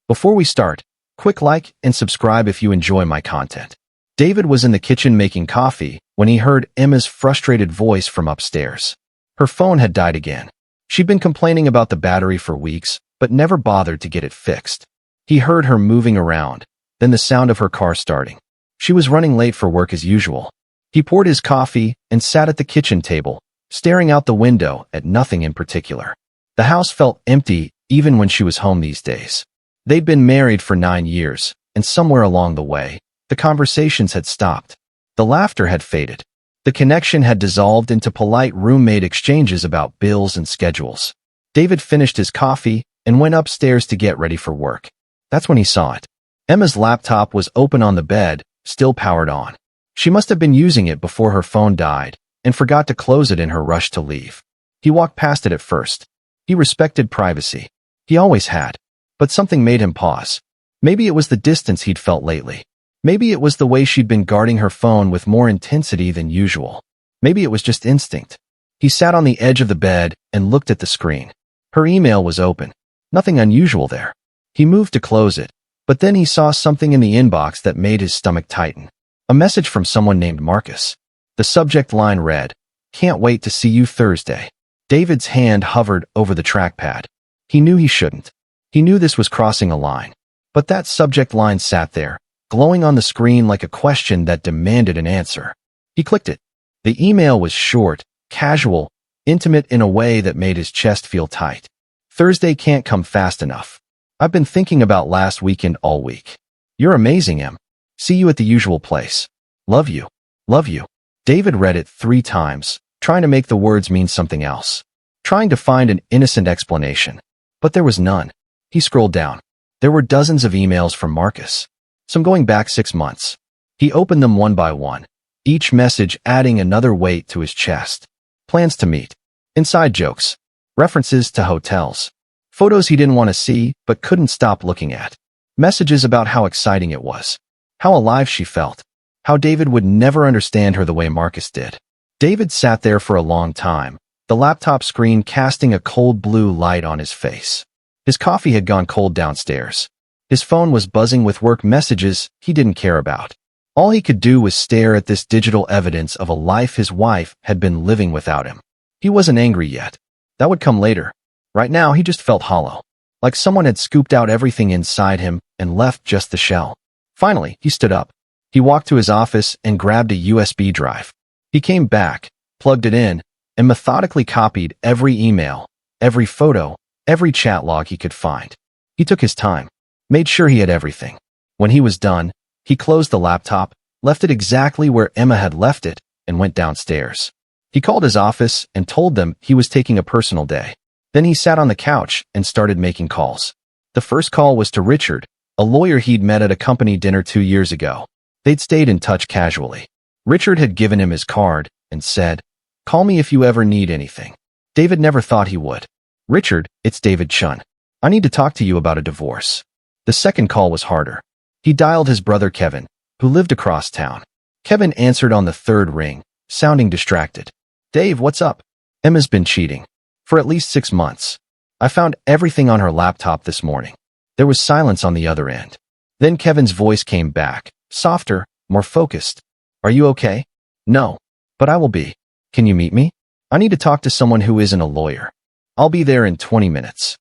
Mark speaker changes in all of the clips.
Speaker 1: Before we start, quick like and subscribe if you enjoy my content. David was in the kitchen making coffee when he heard Emma's frustrated voice from upstairs. Her phone had died again. She'd been complaining about the battery for weeks, but never bothered to get it fixed. He heard her moving around, then the sound of her car starting. She was running late for work as usual. He poured his coffee and sat at the kitchen table, staring out the window at nothing in particular. The house felt empty even when she was home these days. They'd been married for 9 years, and somewhere along the way, the conversations had stopped. The laughter had faded. The connection had dissolved into polite roommate exchanges about bills and schedules. David finished his coffee and went upstairs to get ready for work. That's when he saw it. Emma's laptop was open on the bed, still powered on. She must have been using it before her phone died and forgot to close it in her rush to leave. He walked past it at first. He respected privacy. He always had. But something made him pause. Maybe it was the distance he'd felt lately. Maybe it was the way she'd been guarding her phone with more intensity than usual. Maybe it was just instinct. He sat on the edge of the bed and looked at the screen. Her email was open. Nothing unusual there. He moved to close it, but then he saw something in the inbox that made his stomach tighten. A message from someone named Marcus. The subject line read, "Can't wait to see you Thursday." David's hand hovered over the trackpad. He knew he shouldn't. He knew this was crossing a line. But that subject line sat there, glowing on the screen like a question that demanded an answer. He clicked it. The email was short, casual, intimate in a way that made his chest feel tight. "Thursday can't come fast enough. I've been thinking about last weekend all week. You're amazing, Em. See you at the usual place. Love you. Love you." David read it 3 times, trying to make the words mean something else. Trying to find an innocent explanation. But there was none. He scrolled down. There were dozens of emails from Marcus. Some going back 6 months. He opened them one by one, each message adding another weight to his chest. Plans to meet. Inside jokes. References to hotels. Photos he didn't want to see, but couldn't stop looking at. Messages about how exciting it was. How alive she felt. How David would never understand her the way Marcus did. David sat there for a long time, the laptop screen casting a cold blue light on his face. His coffee had gone cold downstairs. His phone was buzzing with work messages he didn't care about. All he could do was stare at this digital evidence of a life his wife had been living without him. He wasn't angry yet. That would come later. Right now, he just felt hollow. Like someone had scooped out everything inside him and left just the shell. Finally, he stood up. He walked to his office and grabbed a USB drive. He came back, plugged it in, and methodically copied every email, every photo, every chat log he could find. He took his time, made sure he had everything. When he was done, he closed the laptop, left it exactly where Emma had left it, and went downstairs. He called his office and told them he was taking a personal day. Then he sat on the couch and started making calls. The first call was to Richard, a lawyer he'd met at a company dinner 2 years ago. They'd stayed in touch casually. Richard had given him his card and said, "Call me if you ever need anything." David never thought he would. "Richard, it's David Chun. I need to talk to you about a divorce." The second call was harder. He dialed his brother Kevin, who lived across town. Kevin answered on the third ring, sounding distracted. "Dave, what's up? Emma's been cheating. For at least 6 months. I found everything on her laptop this morning." There was silence on the other end. Then Kevin's voice came back, softer, more focused. "Are you okay?" "No. But I will be. Can you meet me? I need to talk to someone who isn't a lawyer. I'll be there in 20 minutes.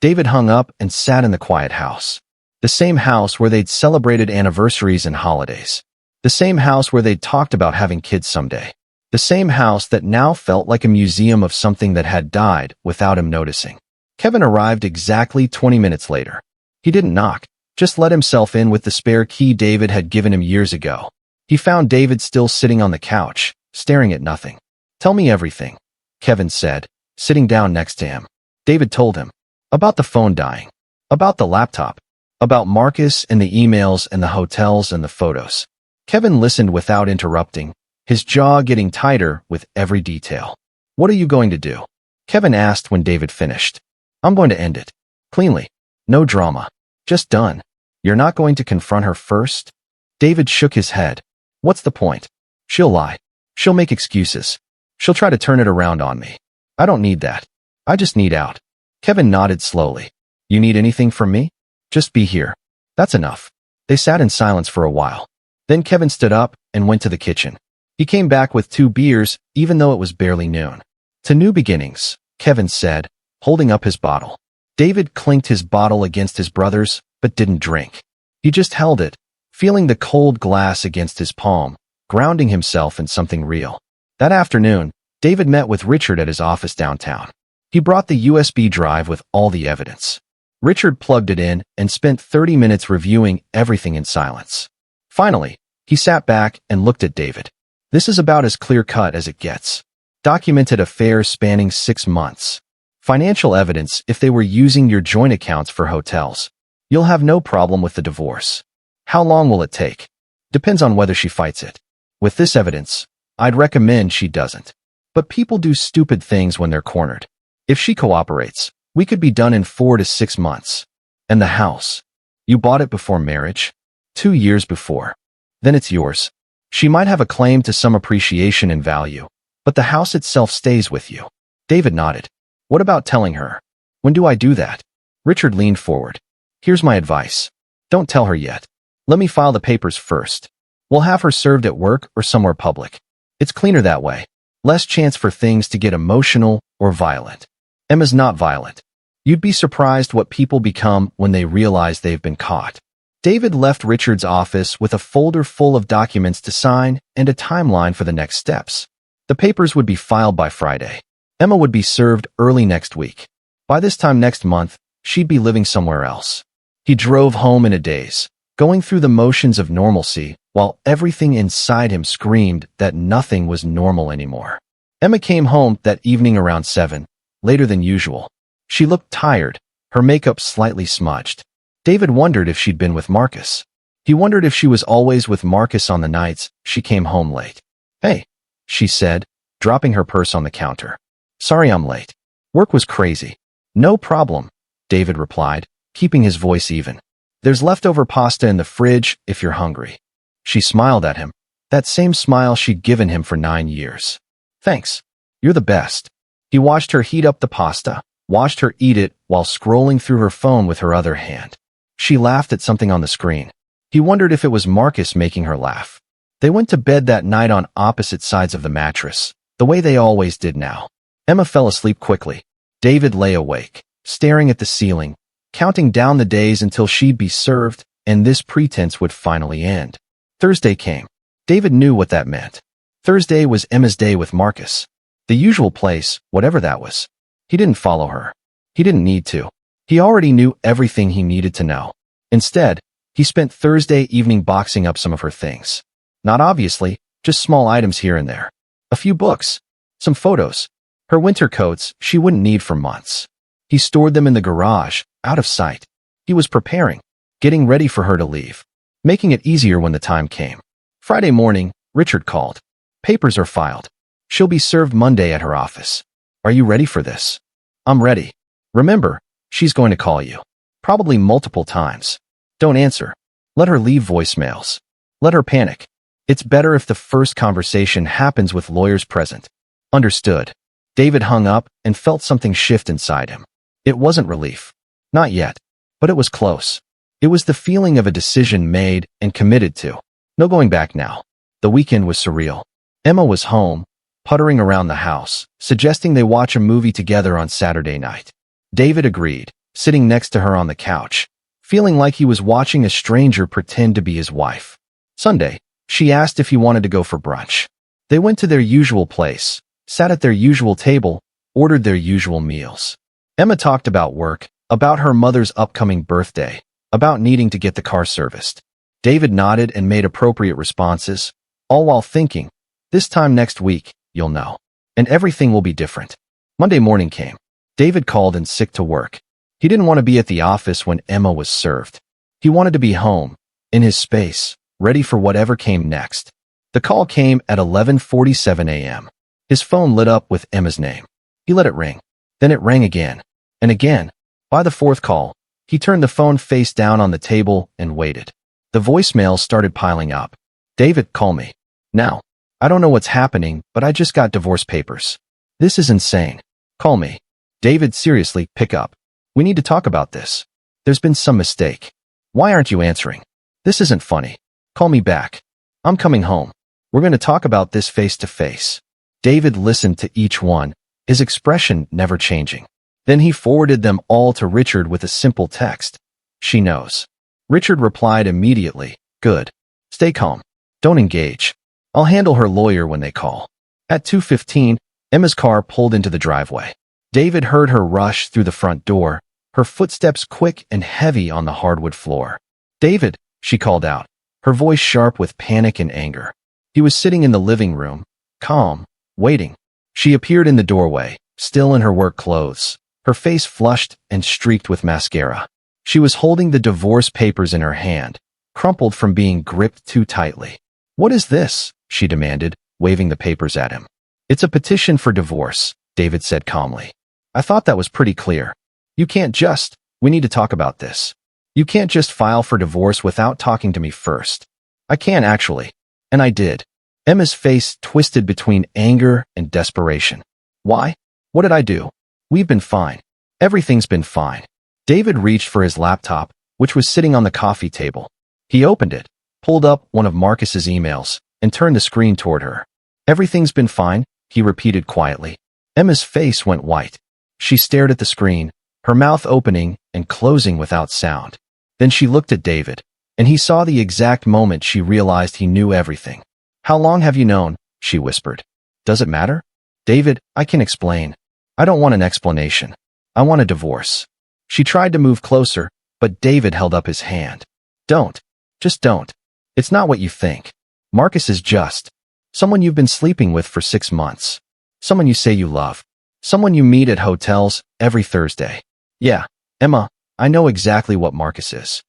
Speaker 1: David hung up and sat in the quiet house. The same house where they'd celebrated anniversaries and holidays. The same house where they'd talked about having kids someday. The same house that now felt like a museum of something that had died without him noticing. Kevin arrived exactly 20 minutes later. He didn't knock, just let himself in with the spare key David had given him years ago. He found David still sitting on the couch, staring at nothing. "Tell me everything," Kevin said, sitting down next to him. David told him. About the phone dying. About the laptop. About Marcus and the emails and the hotels and the photos. Kevin listened without interrupting, his jaw getting tighter with every detail. "What are you going to do?" Kevin asked when David finished. "I'm going to end it. Cleanly. No drama. Just done." "You're not going to confront her first?" David shook his head. "What's the point? She'll lie. She'll make excuses. She'll try to turn it around on me. I don't need that. I just need out." Kevin nodded slowly. "You need anything from me?" Just be here. That's enough. They sat in silence for a while. Then Kevin stood up and went to the kitchen. He came back with 2 beers, even though it was barely noon. To new beginnings, Kevin said, holding up his bottle. David clinked his bottle against his brother's, but didn't drink. He just held it, feeling the cold glass against his palm, grounding himself in something real. That afternoon, David met with Richard at his office downtown. He brought the USB drive with all the evidence. Richard plugged it in and spent 30 minutes reviewing everything in silence. Finally, he sat back and looked at David. This is about as clear-cut as it gets. Documented affairs spanning 6 months. Financial evidence if they were using your joint accounts for hotels. You'll have no problem with the divorce. How long will it take? Depends on whether she fights it. With this evidence, I'd recommend she doesn't. But people do stupid things when they're cornered. If she cooperates, we could be done in 4 to 6 months. And the house. You bought it before marriage? 2 years before. Then it's yours. She might have a claim to some appreciation in value, but the house itself stays with you. David nodded. What about telling her? When do I do that? Richard leaned forward. Here's my advice. Don't tell her yet. Let me file the papers first. We'll have her served at work or somewhere public. It's cleaner that way. Less chance for things to get emotional or violent. Emma's not violent. You'd be surprised what people become when they realize they've been caught. David left Richard's office with a folder full of documents to sign and a timeline for the next steps. The papers would be filed by Friday. Emma would be served early next week. By this time next month, she'd be living somewhere else. He drove home in a daze, going through the motions of normalcy, while everything inside him screamed that nothing was normal anymore. Emma came home that evening around 7, later than usual. She looked tired, her makeup slightly smudged. David wondered if she'd been with Marcus. He wondered if she was always with Marcus on the nights she came home late. Hey, she said, dropping her purse on the counter. Sorry I'm late. Work was crazy. No problem, David replied, keeping his voice even. There's leftover pasta in the fridge if you're hungry. She smiled at him, that same smile she'd given him for 9 years. Thanks. You're the best. He watched her heat up the pasta, watched her eat it while scrolling through her phone with her other hand. She laughed at something on the screen. He wondered if it was Marcus making her laugh. They went to bed that night on opposite sides of the mattress, the way they always did now. Emma fell asleep quickly. David lay awake, staring at the ceiling, counting down the days until she'd be served and this pretense would finally end. Thursday came. David knew what that meant. Thursday was Emma's day with Marcus. The usual place, whatever that was. He didn't follow her. He didn't need to. He already knew everything he needed to know. Instead, he spent Thursday evening boxing up some of her things. Not obviously, just small items here and there. A few books. Some photos. Her winter coats she wouldn't need for months. He stored them in the garage, out of sight. He was preparing, getting ready for her to leave, making it easier when the time came. Friday morning, Richard called. Papers are filed. She'll be served Monday at her office. Are you ready for this? I'm ready. Remember, she's going to call you. Probably multiple times. Don't answer. Let her leave voicemails. Let her panic. It's better if the first conversation happens with lawyers present. Understood. David hung up and felt something shift inside him. It wasn't relief. Not yet. But it was close. It was the feeling of a decision made and committed to. No going back now. The weekend was surreal. Emma was home, puttering around the house, suggesting they watch a movie together on Saturday night. David agreed, sitting next to her on the couch, feeling like he was watching a stranger pretend to be his wife. Sunday, she asked if he wanted to go for brunch. They went to their usual place, sat at their usual table, ordered their usual meals. Emma talked about work, about her mother's upcoming birthday, about needing to get the car serviced. David nodded and made appropriate responses, all while thinking, this time next week, you'll know. And everything will be different. Monday morning came. David called in sick to work. He didn't want to be at the office when Emma was served. He wanted to be home, in his space, ready for whatever came next. The call came at 11:47 a.m. His phone lit up with Emma's name. He let it ring. Then it rang again. And again. By the 4th call, he turned the phone face down on the table and waited. The voicemails started piling up. David, call me. Now. I don't know what's happening, but I just got divorce papers. This is insane. Call me. David, seriously, pick up. We need to talk about this. There's been some mistake. Why aren't you answering? This isn't funny. Call me back. I'm coming home. We're going to talk about this face to face. David listened to each one, his expression never changing. Then he forwarded them all to Richard with a simple text. She knows. Richard replied immediately. Good. Stay calm. Don't engage. I'll handle her lawyer when they call. At 2:15, Emma's car pulled into the driveway. David heard her rush through the front door, her footsteps quick and heavy on the hardwood floor. David, she called out, her voice sharp with panic and anger. He was sitting in the living room, calm, waiting. She appeared in the doorway, still in her work clothes, her face flushed and streaked with mascara. She was holding the divorce papers in her hand, crumpled from being gripped too tightly. What is this? She demanded, waving the papers at him. It's a petition for divorce, David said calmly. I thought that was pretty clear. We need to talk about this. You can't just file for divorce without talking to me first. I can actually. And I did. Emma's face twisted between anger and desperation. Why? What did I do? We've been fine. Everything's been fine. David reached for his laptop, which was sitting on the coffee table. He opened it, pulled up one of Marcus's emails, and turned the screen toward her. Everything's been fine, he repeated quietly. Emma's face went white. She stared at the screen, her mouth opening and closing without sound. Then she looked at David, and he saw the exact moment she realized he knew everything. How long have you known? She whispered. Does it matter? David, I can explain. I don't want an explanation. I want a divorce. She tried to move closer, but David held up his hand. Don't. Just don't. It's not what you think. Marcus is just someone you've been sleeping with for 6 months. Someone you say you love. Someone you meet at hotels every Thursday. Yeah, Emma, I know exactly what Marcus is.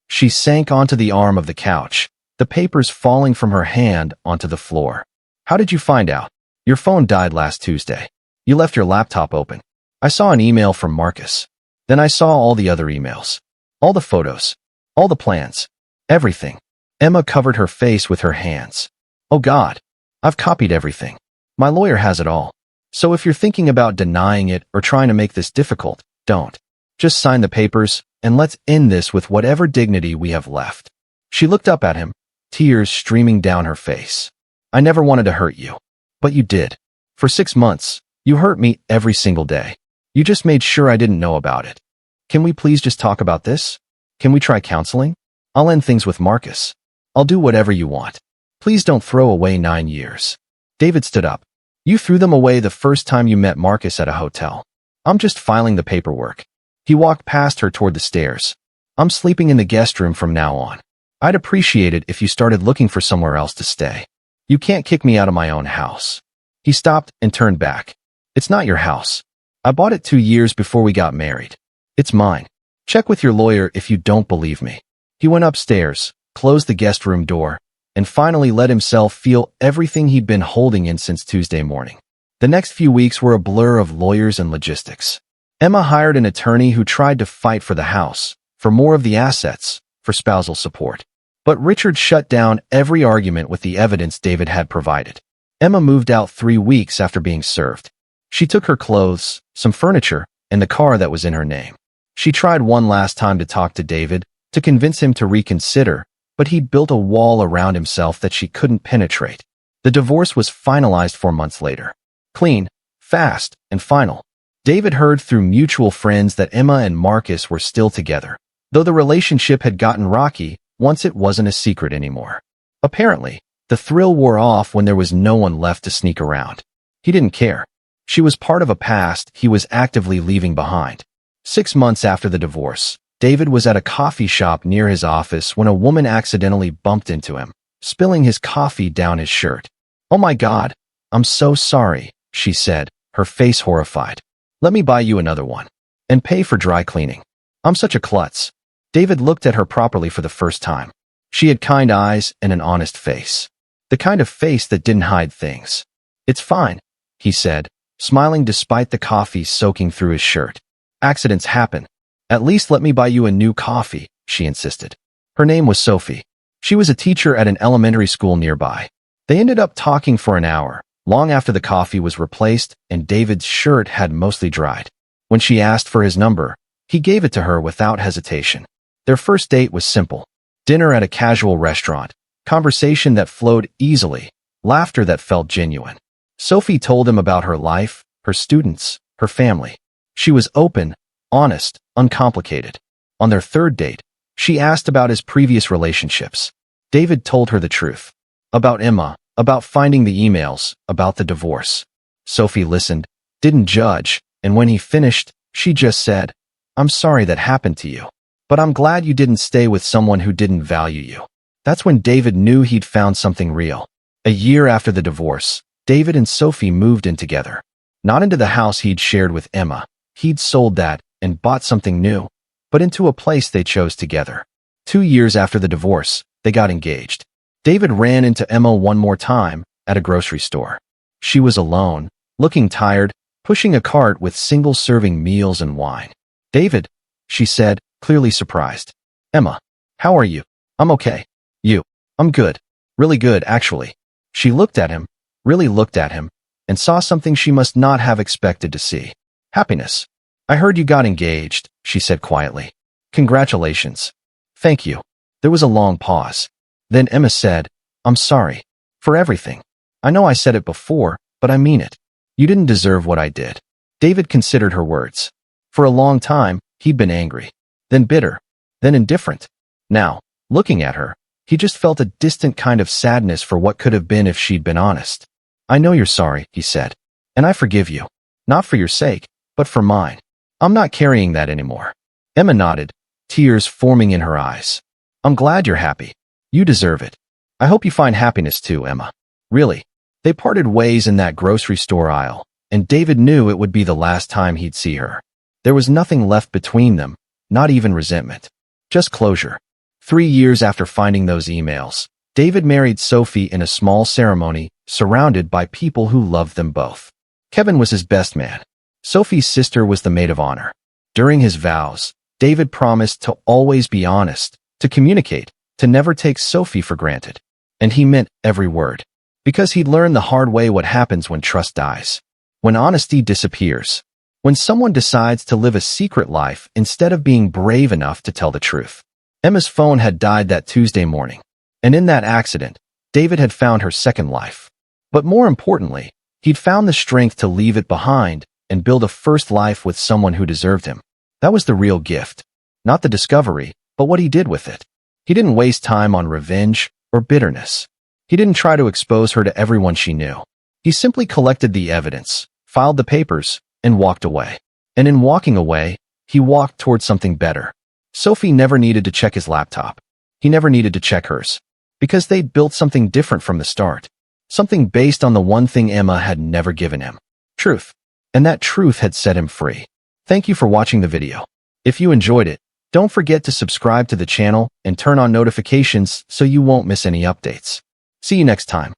Speaker 1: She sank onto the arm of the couch, the papers falling from her hand onto the floor. How did you find out? Your phone died last Tuesday. You left your laptop open. I saw an email from Marcus. Then I saw all the other emails. All the photos. All the plans. Everything. Emma covered her face with her hands. Oh God. I've copied everything. My lawyer has it all. So if you're thinking about denying it or trying to make this difficult, don't. Just sign the papers, and let's end this with whatever dignity we have left. She looked up at him, tears streaming down her face. I never wanted to hurt you. But you did. For 6 months, you hurt me every single day. You just made sure I didn't know about it. Can we please just talk about this? Can we try counseling? I'll end things with Marcus. I'll do whatever you want. Please don't throw away 9 years. David stood up. You threw them away the first time you met Marcus at a hotel. I'm just filing the paperwork. He walked past her toward the stairs. I'm sleeping in the guest room from now on. I'd appreciate it if you started looking for somewhere else to stay. You can't kick me out of my own house. He stopped and turned back. It's not your house. I bought it 2 years before we got married. It's mine. Check with your lawyer if you don't believe me. He went upstairs, closed the guest room door, and finally let himself feel everything he'd been holding in since Tuesday morning. The next few weeks were a blur of lawyers and logistics. Emma hired an attorney who tried to fight for the house, for more of the assets, for spousal support. But Richard shut down every argument with the evidence David had provided. Emma moved out 3 weeks after being served. She took her clothes, some furniture, and the car that was in her name. She tried one last time to talk to David, to convince him to reconsider, but he'd built a wall around himself that she couldn't penetrate. The divorce was finalized 4 months later. Clean, fast, and final. David heard through mutual friends that Emma and Marcus were still together, though the relationship had gotten rocky once it wasn't a secret anymore. Apparently, the thrill wore off when there was no one left to sneak around. He didn't care. She was part of a past he was actively leaving behind. 6 months after the divorce, David was at a coffee shop near his office when a woman accidentally bumped into him, spilling his coffee down his shirt. Oh my God, I'm so sorry, she said, her face horrified. Let me buy you another one. And pay for dry cleaning. I'm such a klutz. David looked at her properly for the first time. She had kind eyes and an honest face. The kind of face that didn't hide things. It's fine, he said, smiling despite the coffee soaking through his shirt. Accidents happen. At least let me buy you a new coffee, she insisted. Her name was Sophie. She was a teacher at an elementary school nearby. They ended up talking for an hour, long after the coffee was replaced and David's shirt had mostly dried. When she asked for his number, He gave it to her without hesitation. Their first date was simple. Dinner at a casual restaurant, conversation that flowed easily, laughter that felt genuine. Sophie told him about her life, her students, her family. She was open, honest, uncomplicated. On their third date, she asked about his previous relationships. David told her the truth. About Emma, about finding the emails, about the divorce. Sophie listened, didn't judge, and when he finished, she just said, "I'm sorry that happened to you. But I'm glad you didn't stay with someone who didn't value you." That's when David knew he'd found something real. A year after the divorce, David and Sophie moved in together. Not into the house he'd shared with Emma. He'd sold that and bought something new, but into a place they chose together. 2 years after the divorce, they got engaged. David ran into Emma one more time at a grocery store. She was alone, looking tired, pushing a cart with single-serving meals and wine. "David," she said, clearly surprised. "Emma, how are you?" "I'm okay." "You?" "I'm good. Really good, actually." She looked at him, really looked at him, and saw something she must not have expected to see. Happiness. "I heard you got engaged," she said quietly. "Congratulations." "Thank you." There was a long pause. Then Emma said, "I'm sorry. For everything. I know I said it before, but I mean it. You didn't deserve what I did." David considered her words. For a long time, he'd been angry, then bitter, then indifferent. Now, looking at her, he just felt a distant kind of sadness for what could have been if she'd been honest. "I know you're sorry," he said, "and I forgive you. Not for your sake, but for mine. I'm not carrying that anymore." Emma nodded, tears forming in her eyes. "I'm glad you're happy. You deserve it. I hope you find happiness too, Emma." Really. They parted ways in that grocery store aisle, and David knew it would be the last time he'd see her. There was nothing left between them, not even resentment. Just closure. 3 years after finding those emails, David married Sophie in a small ceremony, surrounded by people who loved them both. Kevin was his best man. Sophie's sister was the maid of honor. During his vows, David promised to always be honest, to communicate, to never take Sophie for granted. And he meant every word. Because he'd learned the hard way what happens when trust dies. When honesty disappears. When someone decides to live a secret life instead of being brave enough to tell the truth. Emma's phone had died that Tuesday morning. And in that accident, David had found her second life. But more importantly, he'd found the strength to leave it behind and build a first life with someone who deserved him. That was the real gift. Not the discovery, but what he did with it. He didn't waste time on revenge or bitterness. He didn't try to expose her to everyone she knew. He simply collected the evidence, filed the papers, and walked away. And in walking away, he walked toward something better. Sophie never needed to check his laptop. He never needed to check hers. Because they'd built something different from the start. Something based on the one thing Emma had never given him. Truth. And that truth had set him free. Thank you for watching the video. If you enjoyed it, don't forget to subscribe to the channel and turn on notifications so you won't miss any updates. See you next time.